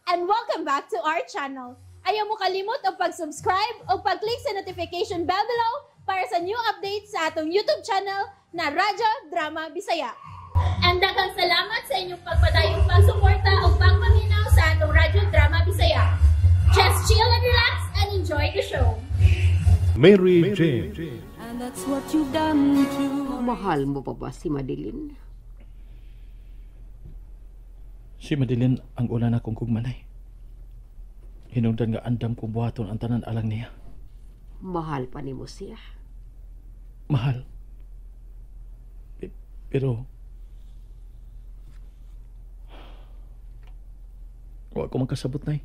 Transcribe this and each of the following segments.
and welcome back to our channel. Ayaw mo kalimot o pag-subscribe o pag-click sa notification bell below para sa new updates sa atong YouTube channel na Radyo Drama Bisaya. And daghang salamat sa inyong pagpadayong pagsuporta o pagpaminaw sa atong Radyo Drama Bisaya. Just chill and relax and enjoy the show. Mary Jane. And that's what you've done to. Mahal mo pa ba si Madeline? Si Madeline ang una na kong kugmanay. Hinungdan nga andam kong buhaton ang tanan alang niya. Mahal pa ni mo siya. Mahal. Pero wa ko magkasabot na.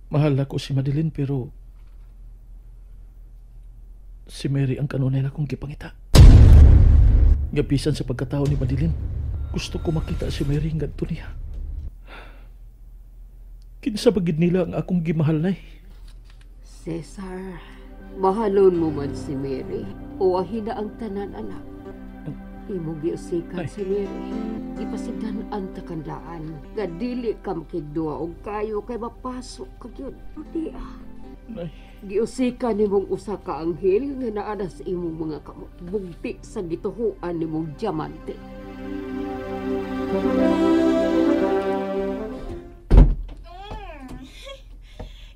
Mahal ako si Madeline pero si Mary ang kanunay na kong gipangita. Gabisan sa pagkatao ni Madeline, gusto ko makita si Mary ngadto niya. Kinsa bagid nila ang akong gimahal nay. Cesar, mahalon mo man si Mary. Uwahin na ang tanan, anak. Imo giusikan si Mary. Ipasigdan ang takandaan. Gadili ka makigduwa o kayo kay mapasok ka yun. Di Nay. Giusikan ni mong usa ka anghel nga naada sa imong mga kamot. Bugti sa gituhuan ni mong diamante.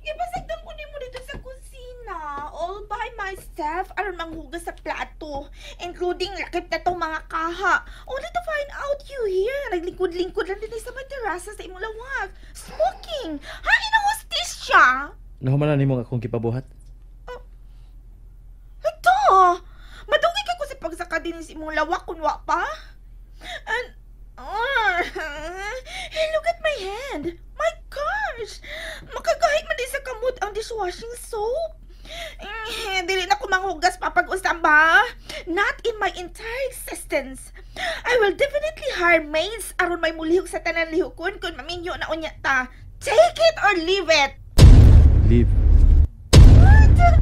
Ipasagdan ko nimo dito sa kusina. All by myself aron manghugas sa plato. Including lakip na tong mga kaha. Only to find out you here. Naglingkod-lingkod lang din sa materasa sa imong lawag. Smoking! Hani na hostisya! Nahumanan nimo nga akong gipabuhat. Ito! Madugay ka ko sa pagsaka din sa imong lawak kung wa pa. And hey, look at my hand. My gosh! Makagahit man din sa kamot ang dishwashing soap. Dili na ko manghugas pa pag-usam ba? Not in my entire existence. I will definitely hire maids aron may mulihok sa tanan lihokon kung maminyo na unya ta. Take it or leave it! Leave.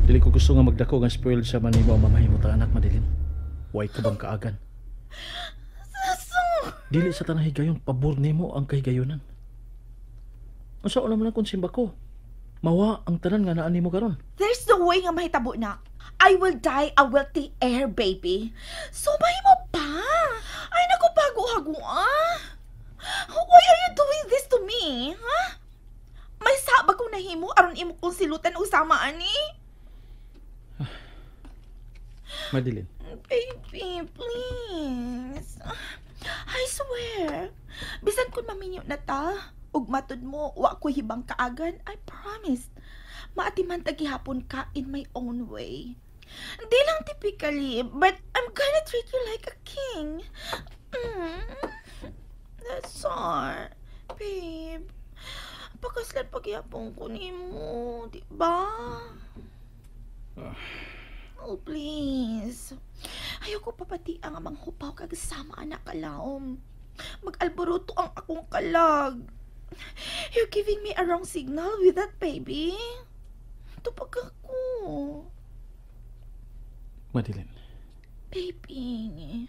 Dili ko gusto nga magdako nga spoiled sa manimo ang mamahimot ang anak, Madeline. Way ka bang kaagan? Dili sa tanang higayon, pabor nimo ang kahigayonan. Ang saan naman ang konsimba ko? Mawa ang tanan nga naan nimo karon. There's no way nga mahitabo na. I will die a wealthy heir, baby. So, mahimo pa. Ay, naku, bago-hago, Why are you doing this to me, ha? May saba kong nahimo aron imo kong silutan usama, ani? Madeline. Baby, please. I swear, bisan kung maminyo na ta, ug matud mo, wa ko hibang kaagan, I promise. Maatiman tagihapon ka in my own way. Di lang typically, but I'm gonna treat you like a king. That's all. Babe, pakaslan paghihapon ko nimo, di ba? Oh, please. Ayoko papati ang amang hupaw kagasama anak kalaom. Mag-alboroto ang akong kalag. You're giving me a wrong signal with that, baby. Tupag ako. Madeline. Baby.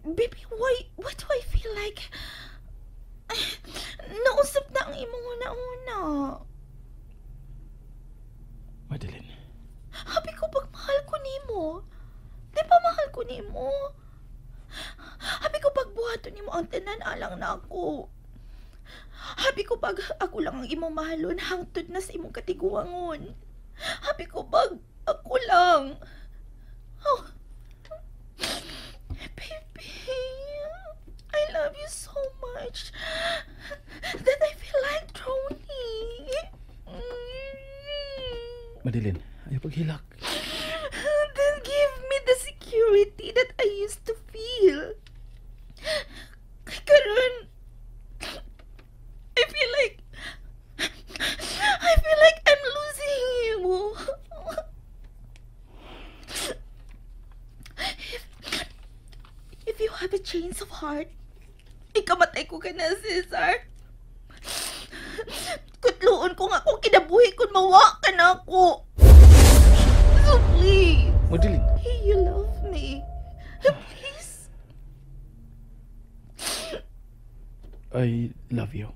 Baby, why do I feel like nausap na ang imong una-una? Madeline. Habi ko pag mahal ko nimo. Di ba mahal ko nimo? Habi ko pag buhaton nimo ang tanan alang na ako. Habi ko pag ako lang ang imong mahalon hangtod na sa imong katiguangon. Habi ko pag ako lang. Oh. Baby, I love you so much that I feel like drowning. Madeline, ayaw paghilak. Then give me the security that I used to feel. Karon, I feel like I'm losing you. If you have a change of heart, ikamatay ko ka na, Cesar. Kutloon ko nga kung kinabuhi kung mawa ka na ako. So please. Madeline. You love me. Please. I love you.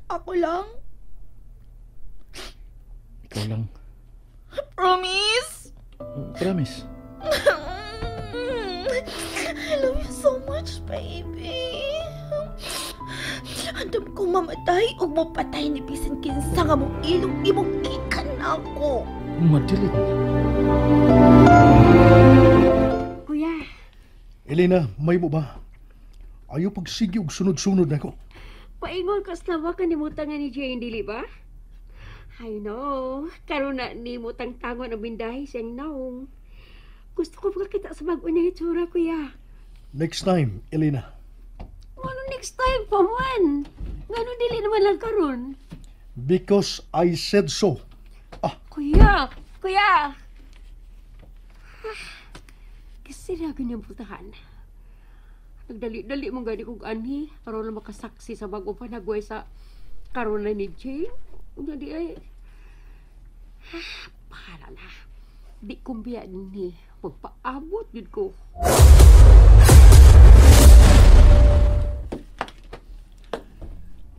Ako lang. Ikaw lang. Promise? Promise. I love you so much, baby. Andam ko mamatay o mapatay ni bisan kinsa nga mong ilong imong gikan ako. Madeline. Kuya, Elena, may mo ba? Ayaw pagsigi og sunod-sunod na ko. paingon ka sa wa kanimutan nga ni Jane, dili ba? I know, karon na nimutang tangon ang bindahi siyang naong. Gusto ko makakita sa bago niya itsura, kuya. Next time, Elena. Ano next time pa man? Ngano dili naman lang karon? Because I said so. Kuya! Kuya! Kasi na ganyang putahan. Nagdali-dali mong gani kong ani aron lang makasaksi sa bagong panagway sa karon na ni Jane. Unya di ay... Pahala na. Di kumbiya ni magpaabot yun ko.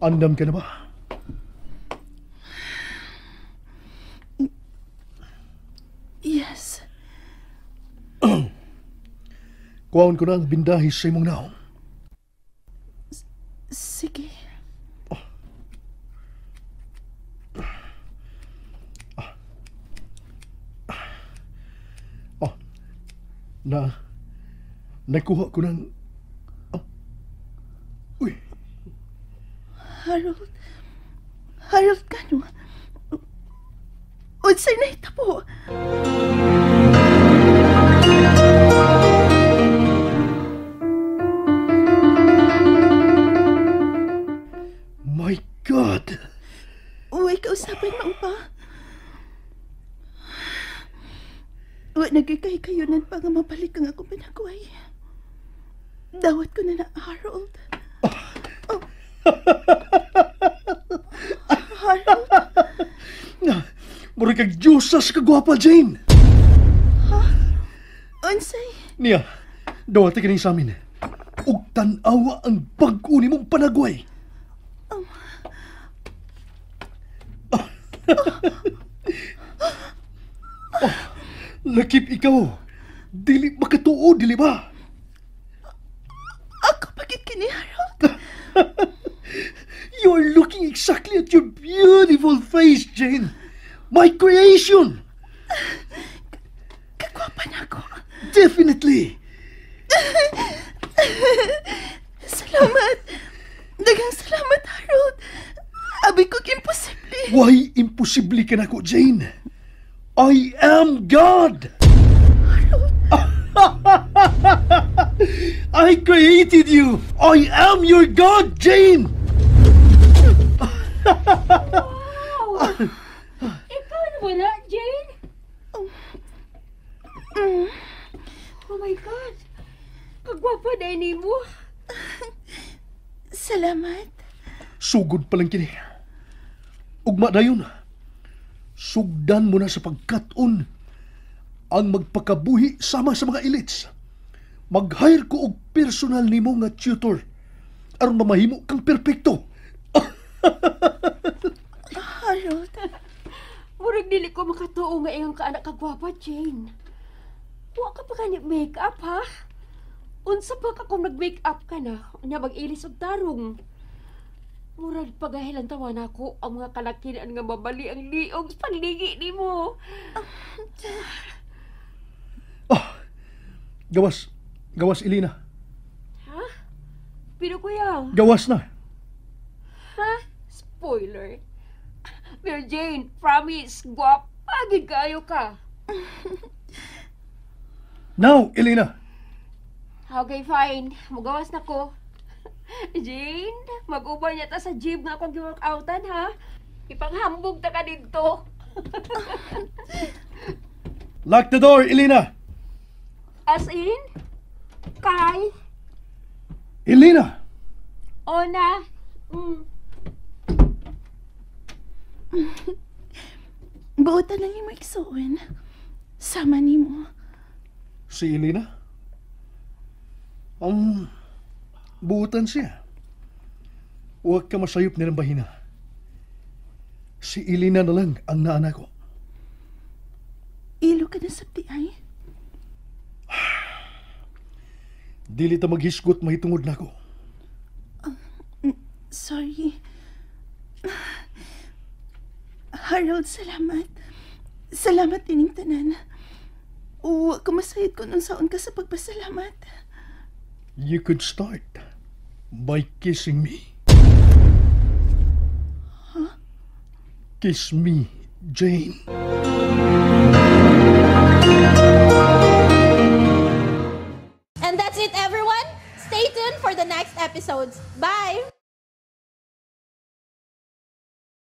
Andam ka na ba? Yes. Kuhaon ko na ang bindahi sa imong naong. Sige. Nakuha ko ng... Uy, Harold. Harold ka no? Unsay na hitabo? my God! Uy, kausapan mo pa. Uy, nagkikay-kayunan pa nga mabalik ang ako pinagway. Dawat ko na Harold. Harold? Mura kag Diyosas kagwapa, Jane! Unsay? Niya, dawati ka rin sa amin. Ug tanawa ang pag-uni mong panagway. Lakip ikaw. Dili makatuo, dili ba? Ako pagit kini Harold? You're looking exactly at your beautiful face, Jane. My creation. Kagwapan ako. Definitely. Salamat. Dagang salamat, Harold. Abi ko imposible. Why imposible ka na ko, Jane? I am God. I created you. I am your God, Jane. Ikaw na wala, Jane? Oh my God! Kagwapa na ini mo. Salamat. Sugod pa lang kini. Ugma dayon. Sugdan mo na sa pagkat-on ang magpakabuhi sama sa mga elites. Mag-hire ko og personal nimo nga tutor aron mamahimo kang perpekto. Harold. Murag dili ko makatuo nga iyang kaanak kagwapa, Jane. Wa ka pa kanip make-up, ha? Unsa pa ka kung nag-make-up ka na, unya mag-ilis og tarong. Murag pagahilan tawa nako ang mga kalakinan nga mabali ang liog sa panligi nimo. Gawas Elena. Ha? Pero kuya, Gawas na. ha? Spoiler. Pero Jane, promise, gwapa gid kayo ka. Now, Elena. Okay, fine. Magawas na ko. Jane, mag-ubar niya ta sa gym nga akong gi-workoutan, ha? Ipanghambog ta ka dito. Lock the door, Elena. As in? Kay? Elena. Ona? Buotan lang yung maiksuon. Sama ni mo. Si Elena? Buutan siya. Huwag ka masayop nilang bahina. Si Elena na lang ang naana ko. Ilo ka na sabdi ay. Dili ta maghisgot mahitungod na ko. Sorry. Harold, salamat. Salamat dining tanan. Huwag ka masayit ko nung saon ka sa pagpasalamat. You could start by kissing me. Huh? Kiss me, Jane. And that's it, everyone. Stay tuned for the next episodes. Bye!